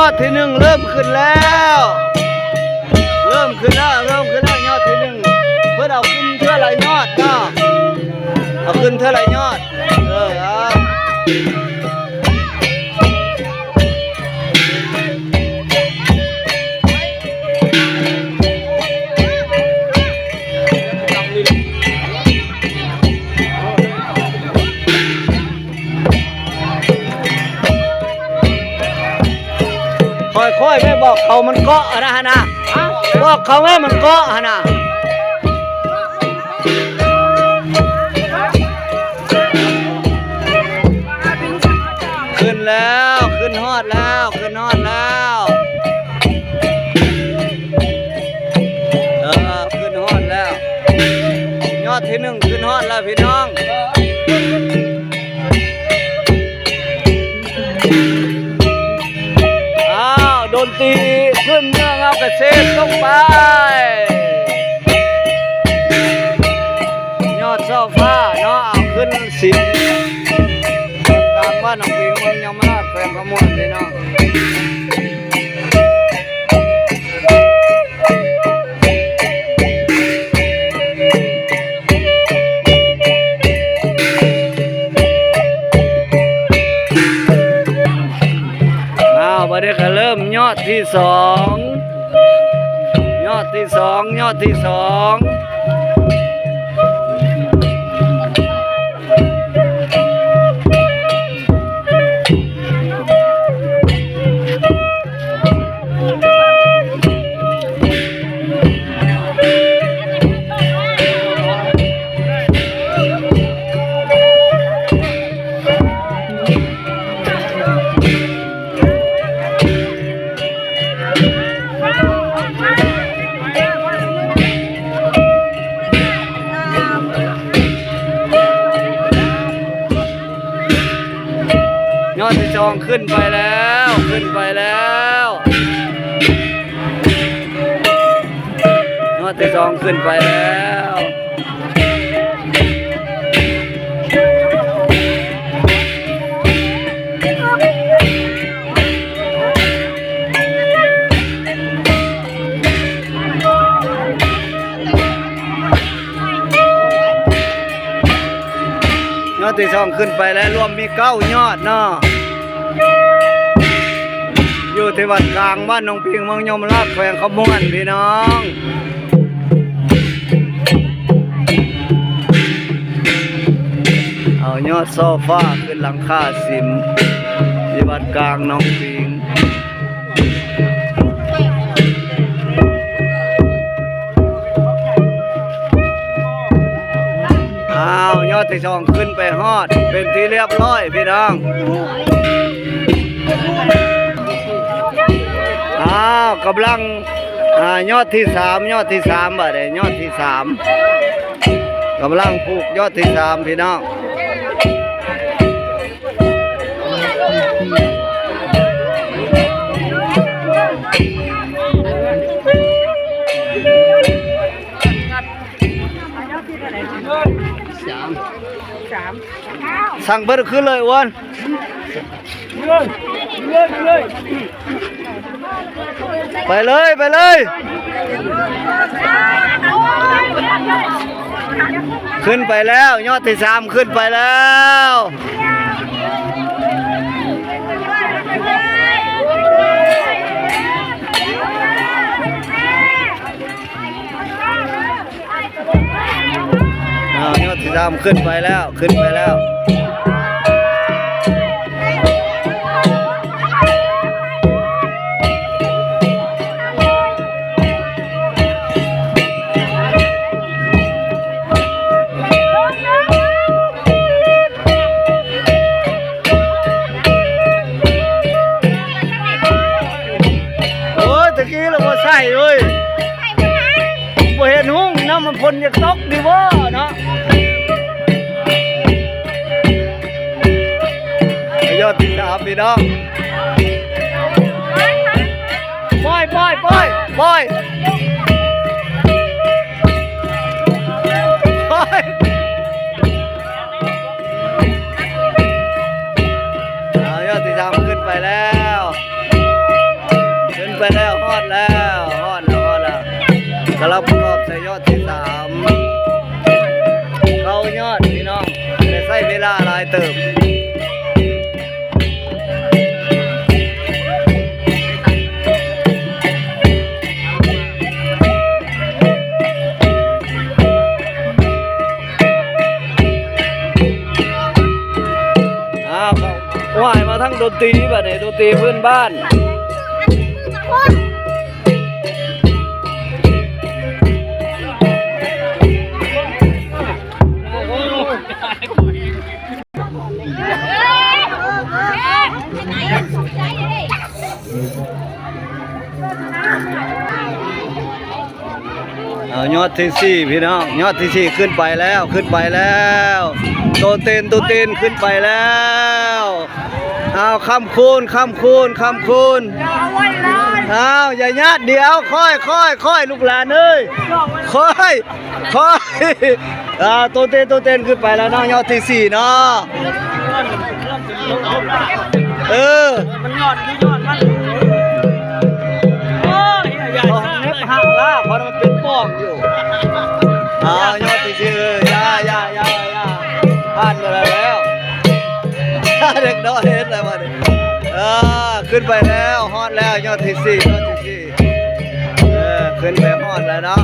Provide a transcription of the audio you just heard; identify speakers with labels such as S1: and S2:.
S1: อดที่หนึ่งเริ่มขึ้นแล้วเริ่มขึ้นแล้วยอดที่หนึ่งเพื่อเอาขึ้นเท่าไรยอดก็เอาขึ้นเท่าไรยอดค่อยๆไม่บอกเขามันเกาะนะฮะนะบอกเขาแม่มันเกาะฮะนะขึ้นแล้วขึ้นฮอดแล้วขึ้นฮอดแล้วขึ้นฮอดแล้วยอดที่หนึ่งขึ้นฮอดแล้วพี่น้องดนตรีขึ้นเมืองเอากระเซ็นลงไปยอดโซฟาเนาะเอาขึ้นสิกลางว่าน้องปิงเมืองยมราชแขวงขมวนพี่น้องวันนี้ก็เริ่มยอดที่สองยอดที่สองยอดที่สองขึ้นไปแล้วยอดที่สองขึ้นไปแล้วยอดที่สองขึ้นไปแล้วรวมมี9 ยอดเนาะอยู่ที่วัดกลางบ้านหนองพิงเมืองยมราชแขวงขมวนพี่น้องเอายอดโซฟาขึ้นหลังคาสิมที่วัดกลางหนองพิงยอดที่สองขึ้นไปฮอดเป็นที่เรียบร้อยพี่น้องกำลังยอดที่สามบ่ได้ยอดที่สามกำลังผูกยอดที่สามพี่น้องสั่งเบิดขึ้นเลยอ้วนไปเลยขึ้นไปแล้วยอดที่สามขึ้นไปแล้วยอดที่สามขึ้นไปแล้วตะกี้เราบ่ใส่เลยบ่เห็นหุ้งน้ำมันพ่นอยากตกดีบ่เนาะยอดที่สามพี่น้องปล่อยยอดที่สามขึ้นไปแล้ว ช้เวลาหลายเติบว่ายมาทั้งดนตรีแบบนี้ดนตรีพื้นบ้านเอายอดที่สี่พี่น้องยอดที่สี่ขึ้นไปแล้วขึ้นไปแล้วโตเต้นขึ้นไปแล้วเอาคำคูณเอาอย่าญาติเดี๋ยวค่อยลูกหลานเอ้ยค่อยโตเต้นขึ้นไปแล้วเนาะยอดที่สี่เนาะ
S2: มันยอดมันโอ้ยใหญ่มากเลย
S1: หักล่าเพราะมันเป็นป้องอยู่ยอดที่สี่ยาผ่านมาแล้วเด็กน้อยเห็นอะไรมาเนี่ยขึ้นไปแล้วฮอดแล้วยอดที่สี่ขึ้นไปฮอดแล้วเนาะ